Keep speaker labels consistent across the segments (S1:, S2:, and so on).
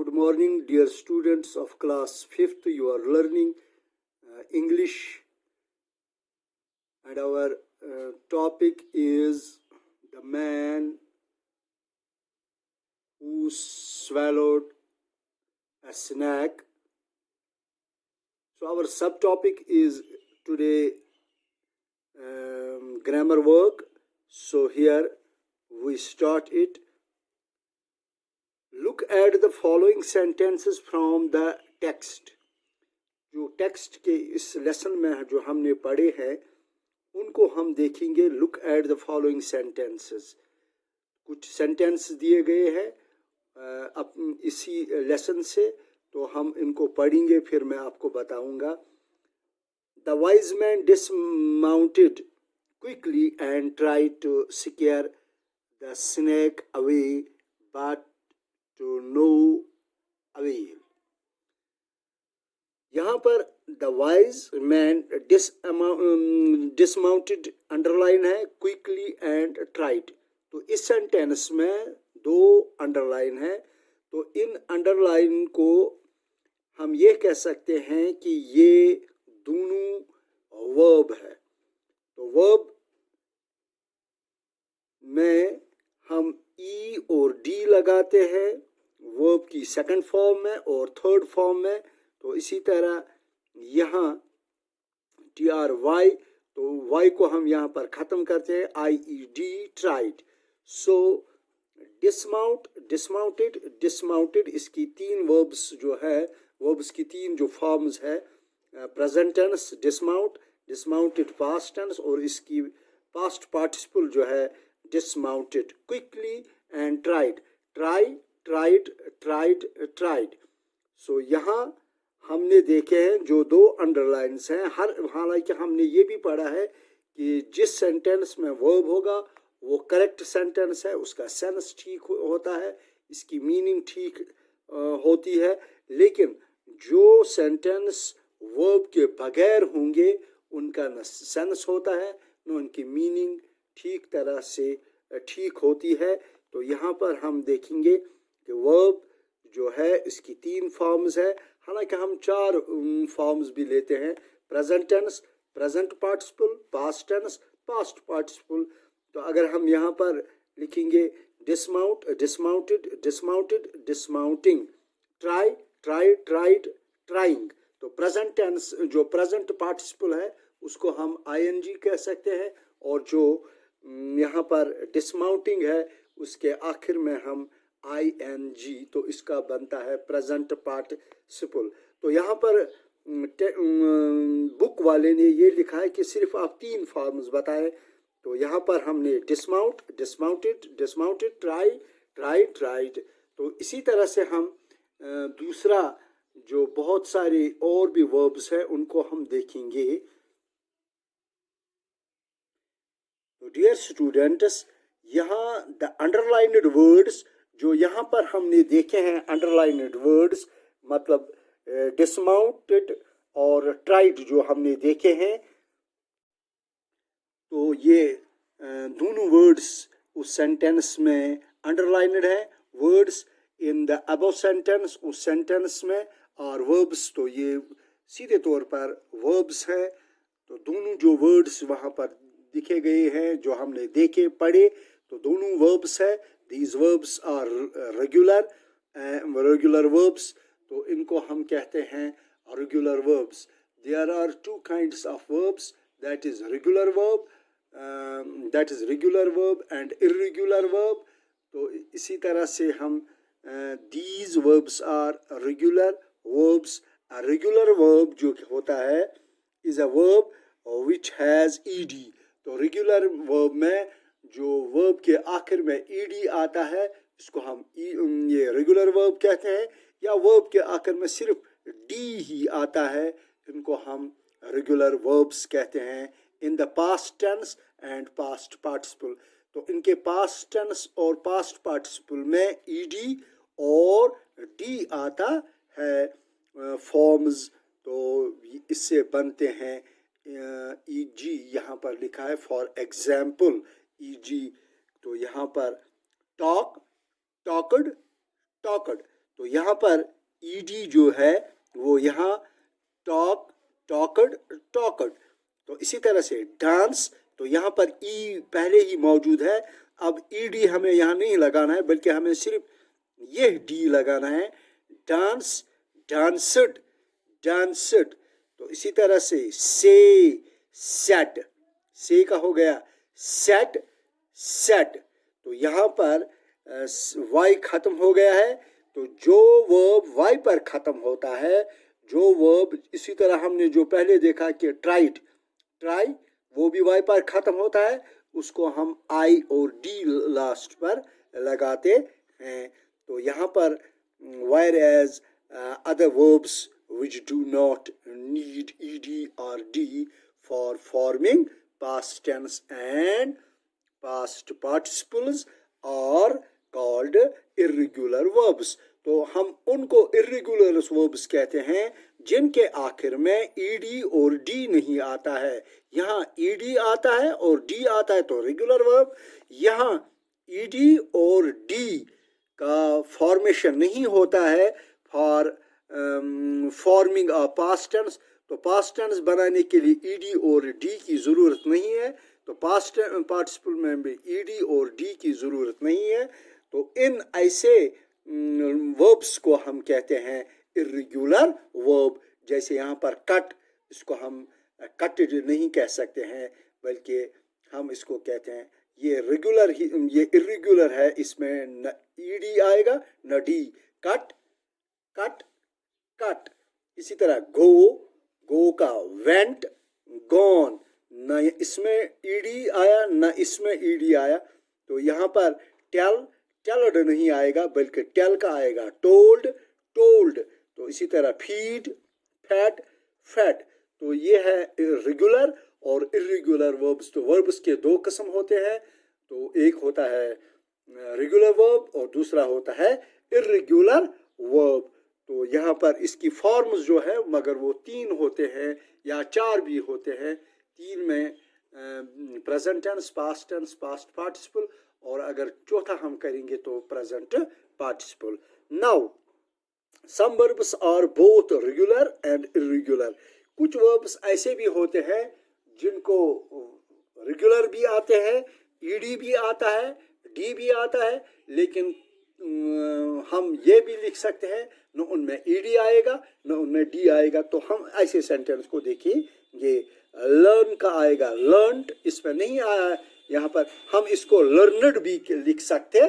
S1: Good morning, dear students of class 5th. You are learning English, and our topic is the man who swallowed a snack. So our subtopic is today grammar work. So here we start it. Look at the following sentences from the text. जो text के इस lesson में जो हमने पढ़े हैं उनको हम देखेंगे. Look at the following sentences. कुछ सेंटेंस दिए गए हैं इसी लेसन से, तो हम इनको पढ़ेंगे, फिर मैं आपको बताऊंगा. The wise man dismounted quickly and try to scare the snake away but to no avail. यहाँ पर the wise man dismounted underline है, क्विकली एंड ट्राइड. तो इस सेंटेंस में दो अंडरलाइन है. तो इन अंडरलाइन को हम ये कह सकते हैं कि ये दोनों वर्ब है. तो वर्ब में हम ई और डी लगाते हैं वर्ब की सेकंड फॉर्म में और थर्ड फॉर्म में. तो इसी तरह यहाँ टी आर वाई, तो वाई को हम यहाँ पर ख़त्म करते हैं आई ई डी, ट्राइड. सो डिसमाउंट, डिसमाउंटेड, डिसमाउंटेड, इसकी तीन वर्ब्स जो है, वर्ब्स की तीन जो फॉर्म्स है, present tense dismount, dismounted past tense, और इसकी पास्ट पार्टिसिपल जो है dismounted. Quickly and tried, try, tried, tried, tried. So यहाँ हमने देखे हैं जो दो अंडरलाइंस हैं. हालांकि हमने ये भी पढ़ा है कि जिस सेंटेंस में वर्ब होगा वो करेक्ट सेंटेंस है, उसका सेंस ठीक होता है, इसकी मीनिंग ठीक होती है. लेकिन जो सेंटेंस वर्ब के बगैर होंगे उनका न सेंस होता है न उनकी मीनिंग ठीक तरह से ठीक होती है. तो यहाँ पर हम देखेंगे कि वर्ब जो है इसकी तीन फॉर्म्स है. हालांकि हम चार फॉर्म्स भी लेते हैं: present tense, present participle, past tense, past participle. तो अगर हम यहाँ पर लिखेंगे dismount, dismounted, dismounted, dismounting, try, try, tried, trying. तो प्रेजेंट टेंस जो प्रेजेंट पार्टिसिपल है उसको हम आईएनजी कह सकते हैं, और जो यहाँ पर डिसमाउंटिंग है उसके आखिर में हम ING, तो इसका बनता है प्रेजेंट पार्टिसिपल. तो यहाँ पर बुक वाले ने ये लिखा है कि सिर्फ आप तीन फॉर्म्स बताएं. तो यहाँ पर हमने dismount, dismounted, dismounted, try, try, tried. तो इसी तरह से हम दूसरा जो बहुत सारे और भी वर्ब्स हैं उनको हम देखेंगे. तो डियर स्टूडेंट्स, यहाँ द अंडरलाइन्ड वर्ड्स जो यहाँ पर हमने देखे हैं, अंडरलाइन्ड वर्ड्स मतलब डिसमाउंटेड और ट्राइड जो हमने देखे हैं, तो ये दोनों वर्ड्स उस सेंटेंस में अंडरलाइन्ड है. Words in the above sentence उस सेंटेंस में, और वर्ब्स तो ये सीधे तौर पर वर्ब्स है. तो दोनों जो वर्ड्स वहाँ पर दिखे गए हैं जो हमने देखे पढ़े, तो दोनों वर्ब्स है. These verbs are regular verbs. तो इनको हम कहते हैं regular verbs. There are two kinds of verbs, that is regular verb and irregular verb. तो इसी तरह से हम these verbs are regular verbs. A regular verb जो होता है is a verb which has ed. तो regular verb में जो वर्ब के आखिर में ईडी आता है इसको हम ये रेगुलर वर्ब कहते हैं, या वर्ब के आखिर में सिर्फ डी ही आता है, इनको हम रेगुलर वर्ब्स कहते हैं. In the past tense and past participle. तो इनके पास्ट टेंस और पास्ट पार्टिसिपल में ईडी और डी आता है फॉर्म्स. तो इससे बनते हैं ईजी. यहाँ पर लिखा है फॉर एग्जाम्पल ईजी. तो यहाँ पर टॉक, टॉकड, टॉकड. तो यहाँ पर ईडी जो है वो यहाँ टॉक, टॉकड, टॉकड। तो इसी तरह से डांस, तो यहाँ पर ई पहले ही मौजूद है, अब ईडी हमें यहाँ नहीं लगाना है बल्कि हमें सिर्फ ये डी लगाना है। डांस, डांसड, डांसड। तो इसी तरह से सेट, से का हो गया सेट, सेट। तो यहाँ पर वाई खत्म हो गया है, तो जो वर्ब वाई पर खत्म होता है, जो वर्ब इसी तरह हमने जो पहले देखा कि ट्राइड, ट्राई, वो भी वाई पर खत्म होता है, उसको हम आई और डी लास्ट पर लगाते हैं। तो यहाँ पर whereas other verbs which do not need ed or d for forming past tense and past participles are called irregular verbs। तो हम उनको irregular verbs कहते हैं जिनके आखिर में ed और d नहीं आता है। यहाँ ed आता है और d आता है तो regular verb, यहाँ ed और d का फॉर्मेशन नहीं होता है for forming a past tense. तो पास्ट टेंस बनाने के लिए ईडी और डी की ज़रूरत नहीं है, तो पास्ट पार्टिसिपल में भी ईडी और डी की ज़रूरत नहीं है। तो इन ऐसे वर्ब्स को हम कहते हैं इर्रेगुलर वर्ब। जैसे यहाँ पर कट, इसको हम कटेड नहीं कह सकते हैं बल्कि हम इसको कहते हैं ये रेगुलर ही, ये इर्रेगुलर है, इसमें न ईडी आएगा न डी। Cut, cut, cut. इसी तरह गो, गो का वेंट, गॉन, न इसमें ईडी आया न इसमें ईडी आया, तो यहाँ पर टेल, टेल्ड नहीं आएगा बल्कि टेल का आएगा टोल्ड, टोल्ड। तो इसी तरह फीड, फैट, फैट। तो ये है रेगुलर और इर्रेगुलर वर्ब्स। तो वर्ब्स के दो किस्म होते हैं, तो एक होता है रेगुलर वर्ब और दूसरा होता है इर्रेगुलर वर्ब। तो यहाँ पर इसकी फॉर्म्स जो है मगर वो 3 होते हैं या 4 भी होते हैं। 3 में present tense, past tense, past participle, और अगर चौथा हम करेंगे तो present participle. Now some verbs are both regular and irregular. कुछ वर्ब्स ऐसे भी होते हैं जिनको रेगुलर भी आते हैं, ईडी भी आता है, डी भी आता है, लेकिन हम ये भी लिख सकते हैं न उनमें ईडी आएगा न उनमें डी आएगा। तो हम ऐसे सेंटेंस को देखेंगे। लर्न का आएगा लर्नड, इसमें नहीं आया, यहाँ पर हम इसको लर्नड भी लिख सकते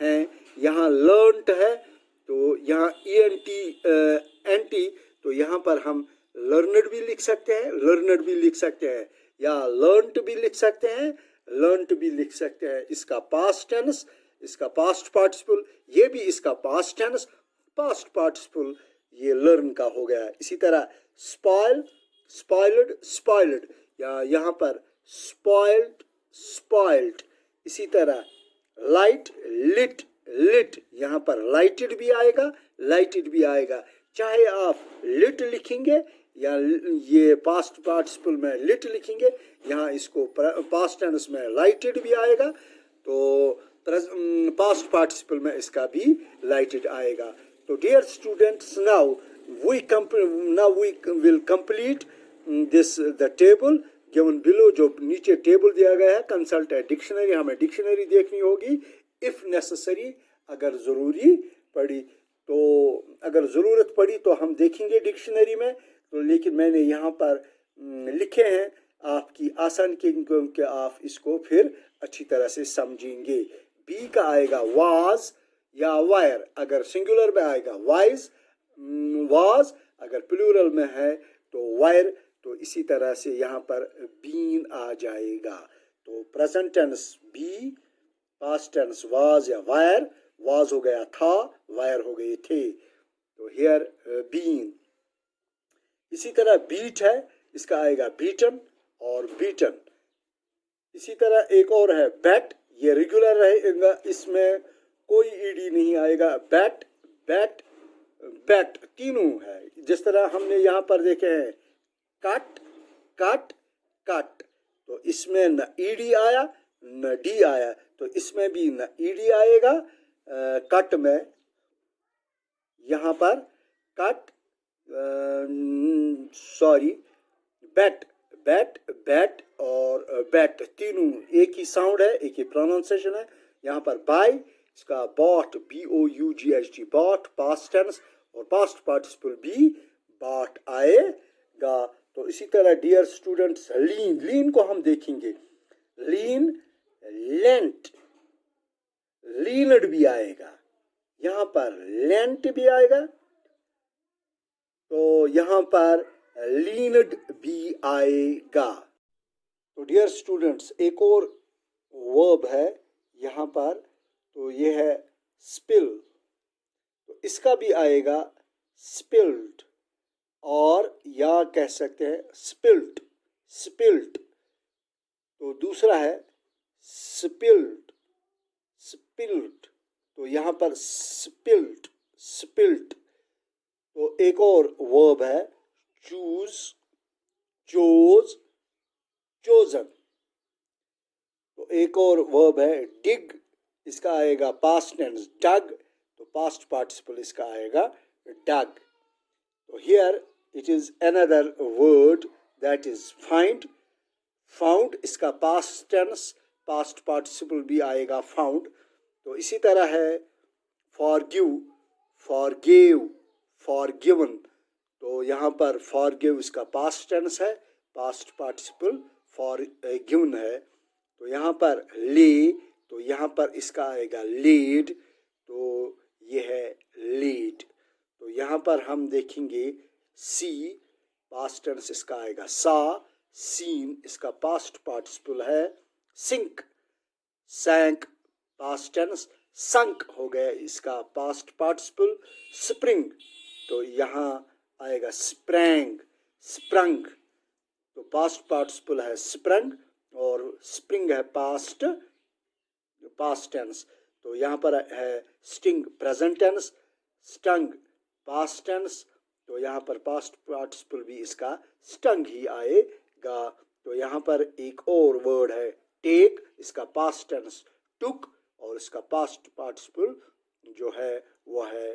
S1: हैं। यहाँ लर्नड है तो यहाँ एंटी, तो यहाँ पर हम लर्नड भी लिख सकते हैं, लर्नड भी लिख सकते हैं, या लर्नड भी लिख सकते हैं, लर्नड भी लिख सकते हैं। इसका पास्ट टेंस, इसका पास्ट पार्टिसिपल, ये भी इसका पास्ट टेंस, पास्ट पार्टिसिपल, ये लर्न का हो गया। इसी तरह स्पॉइल, स्पॉइल्ड, स्पॉइल्ड, या यहाँ पर स्पॉइल्ड, स्पॉइल्ड। इसी तरह लाइट, लिट, लिट, यहाँ पर लाइटेड भी आएगा, लाइटेड भी आएगा। चाहे आप लिट लिखेंगे या ये पास्ट पार्टिसिपल में लिट लिखेंगे, यहाँ इसको पास्ट टेंस में लाइटेड भी आएगा, तो पास्ट पार्टिसिपल में इसका भी लाइटेड आएगा। तो dear students, now we will complete this the table given below। जो नीचे टेबल दिया गया है, कंसल्ट है डिक्शनरी, हमें डिक्शनरी देखनी होगी इफ नेसेसरी, अगर ज़रूरी पड़ी तो, अगर ज़रूरत पड़ी तो हम देखेंगे डिक्शनरी में। तो लेकिन मैंने यहाँ पर लिखे हैं आपकी आसान के, क्योंकि आप इसको फिर अच्छी तरह से समझेंगे। बी का आएगा वाज या वायर, अगर सिंगुलर में आएगा वाइज, वाज, अगर प्लूरल में है तो वायर। तो इसी तरह से यहाँ पर बीन आ जाएगा। तो present tense be, past tense was या वायर, वाज हो गया था, वायर हो गए थे, तो हियर बीन। इसी तरह बीट है, इसका आएगा बीटन और बीटन। इसी तरह एक और है बैट, ये रेगुलर रहेगा, इसमें कोई ईडी नहीं आएगा। बैट, बैट, बैट, तीनों है। जिस तरह हमने यहाँ पर देखे हैं कट, कट, कट, तो इसमें न ईडी आया न डी आया, तो इसमें भी न ईडी आएगा कट में यहाँ पर cut, sorry, bat, bat, bat और बैट तीनों एक ही साउंड है, एक ही प्रोनाउंसिएशन है। यहाँ पर बाय, इसका bought, BOUGHT, bought past tense और पास्ट पार्टिसिपल भी बॉट आएगा। तो इसी तरह डियर स्टूडेंट्स, लीन, लीन को हम देखेंगे, लीन, लेंट, लीनड भी आएगा, यहाँ पर लेंट भी आएगा, तो यहाँ पर लीनड भी आएगा। तो डियर स्टूडेंट्स, एक और वर्ब है यहाँ पर, तो ये है स्पिल, तो इसका भी आएगा स्पिल्ड, और या कह सकते हैं स्पिल्ट, स्पिल्ट। तो दूसरा है स्पिल्ड, स्पिल्ट, तो यहाँ पर स्पिल्ट, स्पिल्ट। तो एक और वर्ब है चूज, चोज, चोजन। तो एक और वर्ब है डिग, इसका आएगा पास्ट टेंस डग, तो पास्ट पार्टिसिपल इसका आएगा डग। तो here it is another word that is find, found, इसका पास्ट टेंस पास्ट पार्टिसिपल भी आएगा फाउंड। तो इसी तरह है फॉरगिव, फॉरगिव, फॉरगिवन, तो यहाँ पर फॉरगिव इसका पास्ट टेंस है, पास्ट पार्टिसिपल फॉरगिवन है। तो यहाँ पर ले, तो यहाँ पर इसका आएगा लीड, तो ये है लीड। तो यहाँ पर हम देखेंगे सी, पास्ट टेंस इसका आएगा सा, सीन इसका पास्ट पार्टिसिपल है, sink, sank past tense, sunk हो गया इसका पास्ट पार्टिसिपल, स्प्रिंग, तो यहाँ आएगा स्प्रैंग, स्प्रंग, तो पास्ट पार्टिसिपल है स्प्रंग और स्प्रिंग है पास्ट टेंस। तो यहाँ पर है sting present tense, stung past tense, तो यहाँ पर पास्ट पार्टिसिपल भी इसका स्टंग ही आएगा। तो यहाँ पर एक और वर्ड है टेक, इसका पास्ट टेंस टुक और इसका पास्ट पार्टिसिपल जो है वो है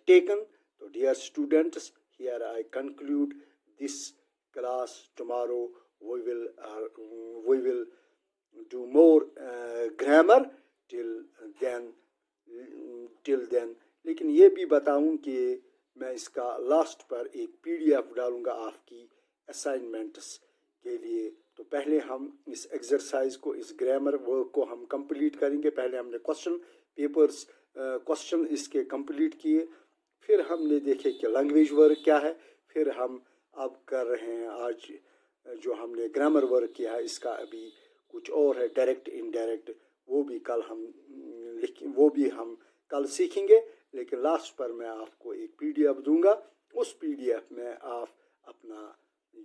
S1: टेकन। तो dear students, here I conclude this class. Tomorrow we will do more grammar. till then लेकिन ये भी बताऊं कि मैं इसका लास्ट पर एक PDF डालूंगा आपकी असाइनमेंट्स के लिए। तो पहले हम इस एक्सरसाइज को, इस ग्रामर वर्क को हम कंप्लीट करेंगे। पहले हमने क्वेश्चन पेपर्स, क्वेश्चन इसके कंप्लीट किए, फिर हमने देखे कि लैंग्वेज वर्क क्या है, फिर हम अब कर रहे हैं आज जो हमने ग्रामर वर्क किया है इसका अभी कुछ और है, डायरेक्ट इनडायरेक्ट, वो भी हम कल सीखेंगे। लेकिन लास्ट पर मैं आपको एक PDF दूंगा, उस PDF में आप अपना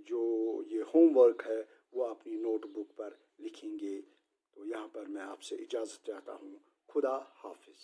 S1: जो ये होमवर्क है वो अपनी नोटबुक पर लिखेंगे। तो यहाँ पर मैं आपसे इजाज़त चाहता हूँ। खुदा हाफिज़।